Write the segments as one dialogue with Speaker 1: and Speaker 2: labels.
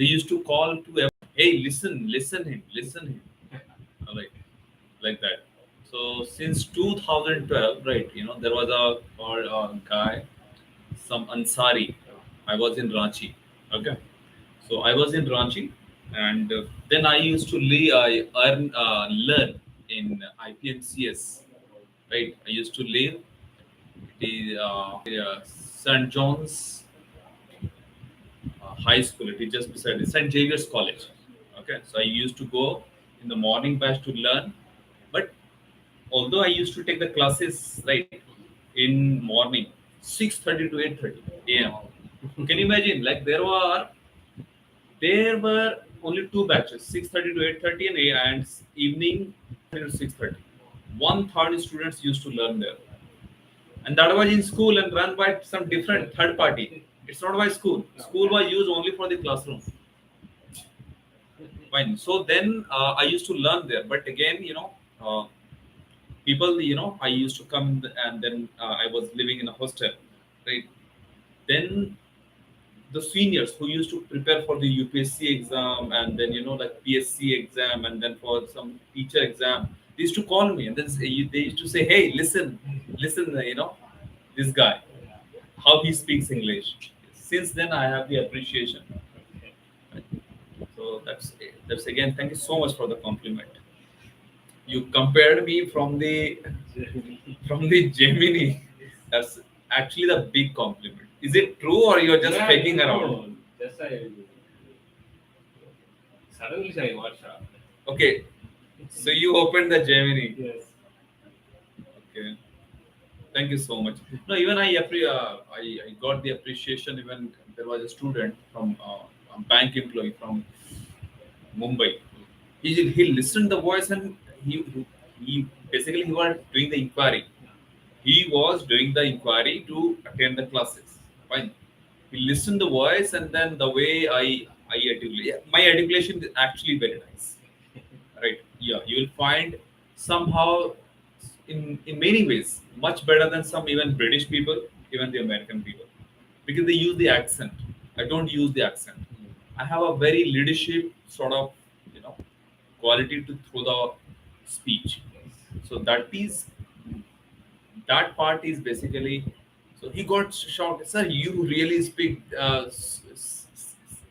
Speaker 1: They used to call to everyone, hey, listen him, all right, like that. So since 2012, right, there was a guy, some Ansari. I was in Ranchi. Okay, so I was in Ranchi, and then I used to learn in IPMCS. Right, I used to live the St. John's High School. It is just beside St. Xavier's College. Okay, so I used to go in the morning batch to learn, but although I used to take the classes right in morning 6:30 to 8:30 a.m. Can you imagine? Like there were only two batches, 6:30 to 8:30 and evening to 6:30. One third students used to learn there, and that was in school and run by some different third party. It's not by school. School was used only for the classroom. Fine. So then I used to learn there, but again, people, I used to come and then I was living in a hostel, right? Then the seniors who used to prepare for the UPSC exam and then like PSC exam and then for some teacher exam, they used to call me and then they used to say, "Hey, listen, this guy, how he speaks English." Since then, I have the appreciation. So that's again. Thank you so much for the compliment. You compared me from the Gemini. That's actually the big compliment. Is it true or you're just faking around?
Speaker 2: No, just I suddenly I watched.
Speaker 1: Okay, so you opened the Gemini.
Speaker 2: Yes.
Speaker 1: Okay, thank you so much. No, even I got the appreciation. Even there was a student from a bank employee from Mumbai. He listened the voice and he basically he was doing the inquiry. He was doing the inquiry to attend the classes. Fine. He listened the voice and then the way I articulate. Yeah, my articulation is actually very nice. Right? Yeah, you will find somehow in many ways much better than some even British people, even the American people, because they use the accent. I don't use the accent. I have a very leadership sort of you know quality to through the speech. So that part is basically. So he got shocked, sir. You really speak.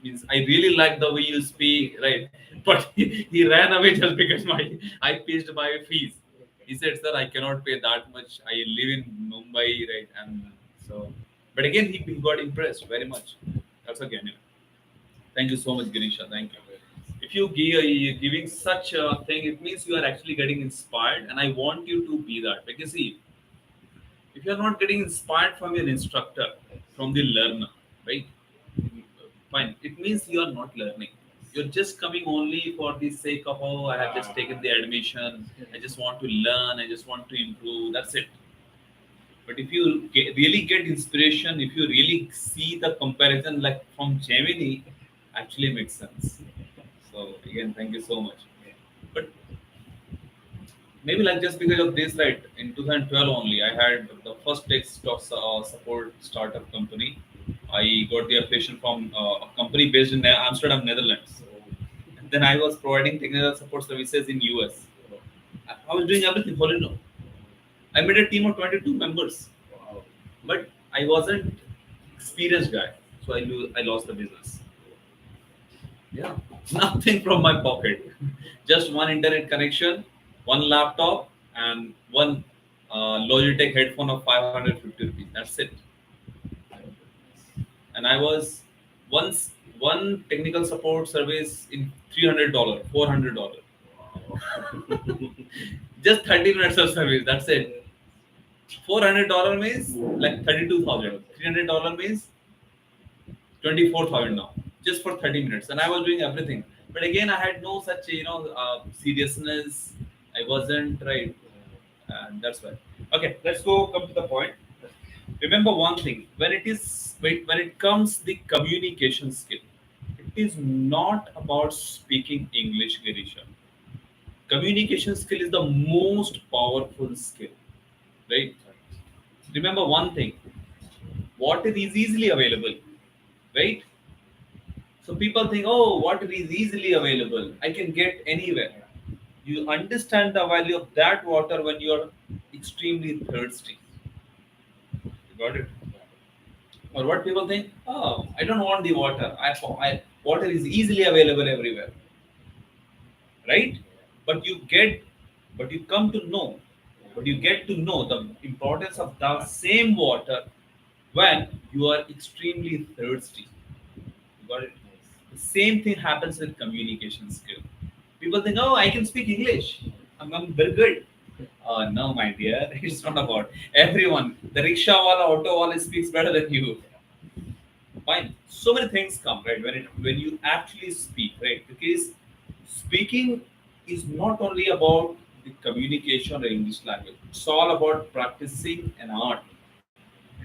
Speaker 1: Means I really like the way you speak, right? But he ran away just because I pitched my fees. He said, sir, I cannot pay that much. I live in Mumbai, right? And so, but again, he got impressed very much. That's again. Thank you so much, Girisha. Thank you. If you're giving such a thing, it means you are actually getting inspired, and I want you to be that. Because see, if you're not getting inspired from your instructor, from the learner, right? Fine. It means you are not learning. You're just coming only for the sake of, oh, I have just taken the admission. I just want to learn. I just want to improve. That's it. But if you really get inspiration, if you really see the comparison like from Gemini, actually makes sense. So again, thank you so much. But maybe like just because of this, right? In 2012 only, I had the first tech stock support startup company. I got the application from a company based in Amsterdam, Netherlands. And then I was providing technical support services in US. I was doing everything for you. I made a team of 22 members,
Speaker 2: Wow.
Speaker 1: but I wasn't experienced guy, so I lost the business. Yeah, nothing from my pocket. Just one internet connection, one laptop, and one Logitech headphone of 550 rupees. That's it. And I was once one technical support service in $300, $400. Just 30 minutes of service. That's it. $400 means like 32,000. $300 means 24,000 now, just for 30 minutes. And I was doing everything. But again, I had no such, seriousness. I wasn't right. And that's why. Okay, let's come to the point. Remember one thing when it comes the communication skill, it is not about speaking English, Girisha. Communication skill is the most powerful skill, right? Remember one thing, what is easily available, right? So people think, oh, water is easily available. I can get anywhere. You understand the value of that water when you are extremely thirsty. You got it? Or what people think, oh, I don't want the water. Water is easily available everywhere, right? But you get, but you come to know, but you get to know the importance of the same water when you are extremely thirsty. You got it? The same thing happens with communication skill. People think, oh, I can speak English. I'm very good. No, my dear, it's not about everyone. The rickshaw wala, auto wala speaks better than you. Fine. So many things come right when you actually speak, right? Because speaking is not only about the communication or English language. It's all about practicing an art.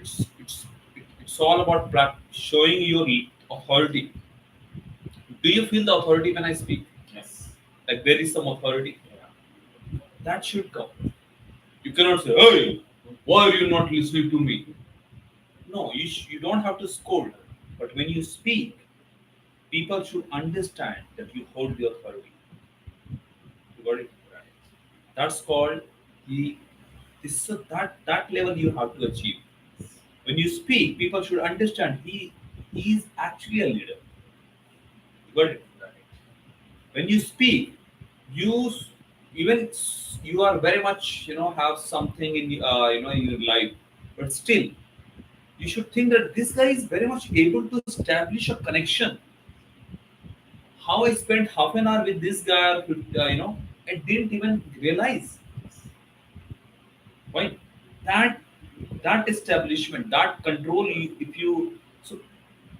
Speaker 1: It's all about showing your authority. Do you feel the authority when I speak?
Speaker 2: Yes.
Speaker 1: Like there is some authority
Speaker 2: Yeah.
Speaker 1: that should come. You cannot say, "Hey, why are you not listening to me?" No, you don't have to scold. But when you speak, people should understand that you hold the authority. You got it? That's called the this so that level you have to achieve. When you speak, people should understand he is actually a leader. You got it? When you speak, you even you are very much have something in in your life, but still you should think that this guy is very much able to establish a connection. How I spent half an hour with this guy, I didn't even realize. Right? That that establishment, that control, if you so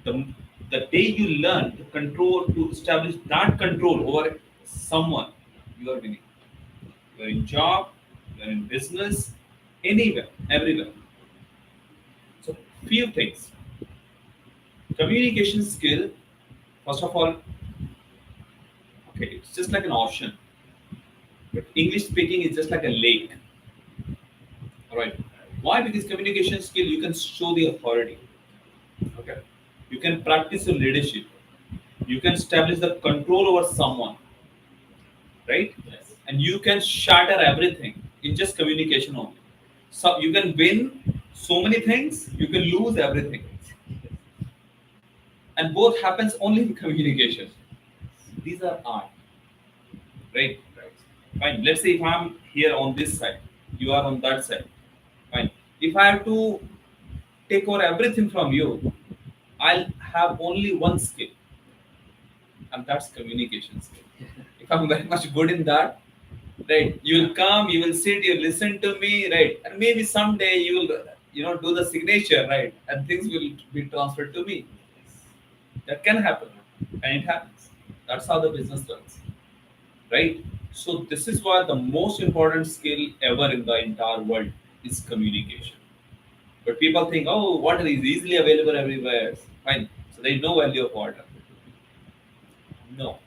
Speaker 1: the the day you learn to control to establish that control over someone, you are winning. You are in job, you are in business, anywhere, everywhere. So few things. Communication skill, first of all, okay, it's just like an ocean. But English speaking is just like a lake. All right. Why? Because communication skill, you can show the authority. Okay. You can practice your leadership. You can establish the control over someone, right?
Speaker 2: Yes.
Speaker 1: And you can shatter everything in just communication only. So you can win so many things, you can lose everything. And both happens only in communication. These are art, right?
Speaker 2: Right.
Speaker 1: Fine. Let's say if I'm here on this side, you are on that side. Fine. If I have to take over everything from you, I'll have only one skill, and that's communication skill. If I'm very much good in that, right, you will come, you will sit, you listen to me, right, and maybe someday you will, do the signature, right, and things will be transferred to me. That can happen, and it happens. That's how the business works, right? So this is why the most important skill ever in the entire world is communication. But people think, oh, water is easily available everywhere. Fine. So there is no value of water. No,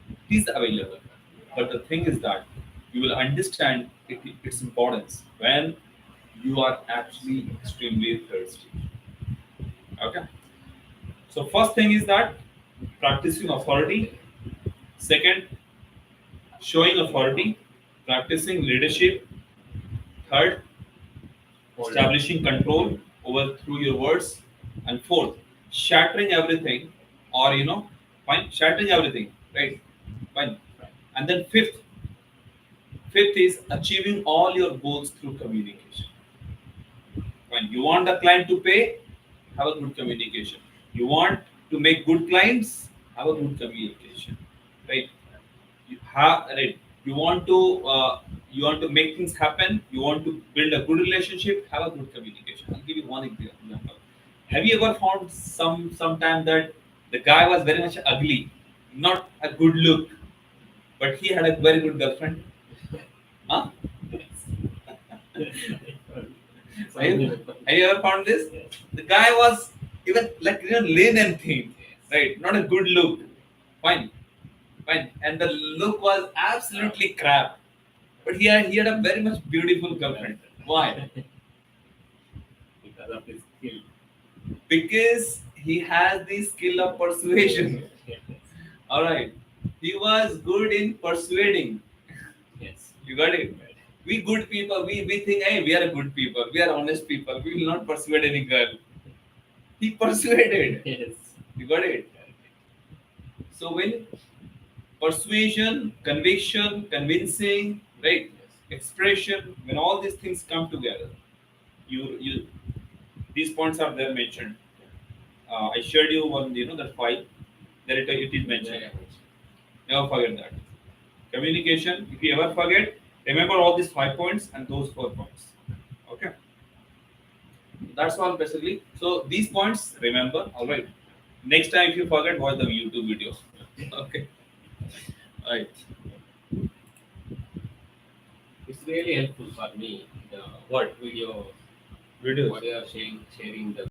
Speaker 1: it is available. But the thing is that you will understand its importance when you are actually extremely thirsty. Okay. So first thing is that practicing authority. Second, showing authority. Practicing leadership. Third, establishing control over through your words. And fourth, shattering everything, or fine, shattering everything, right? Fine. And then fifth is achieving all your goals through communication. When you want the client to pay, have a good communication. You want to make good clients, have a good communication, right? You have right. You want to you want to make things happen. You want to build a good relationship. Have a good communication. I'll give you one example. Have you ever found sometime that the guy was very much ugly, not a good look, but he had a very good girlfriend? Huh? Have you ever found this? The guy was even like lean and thin, right? Not a good look. Fine, fine. And the look was absolutely crap. But he had a very much beautiful girlfriend. Why?
Speaker 2: Because of his skill.
Speaker 1: Because he has the skill of persuasion. All right. He was good in persuading.
Speaker 2: Yes.
Speaker 1: You got it?
Speaker 2: Right.
Speaker 1: We good people, we think, hey, we are good people, we are honest people, we will not persuade any girl. He persuaded.
Speaker 2: Yes.
Speaker 1: You got it? So when persuasion, conviction, convincing, right?
Speaker 2: Yes.
Speaker 1: Expression, when all these things come together, you these points are there mentioned. I shared you one, that file. There it is mentioned.
Speaker 2: Yeah.
Speaker 1: Never forget that. Communication, if you ever forget, remember all these 5 points and those 4 points. Okay. That's all basically. So these points, remember, all right. Next time if you forget, watch the YouTube video. Okay. Right.
Speaker 2: It's really helpful for me. The
Speaker 1: What?
Speaker 2: video,
Speaker 1: Videos?
Speaker 2: what you are sharing the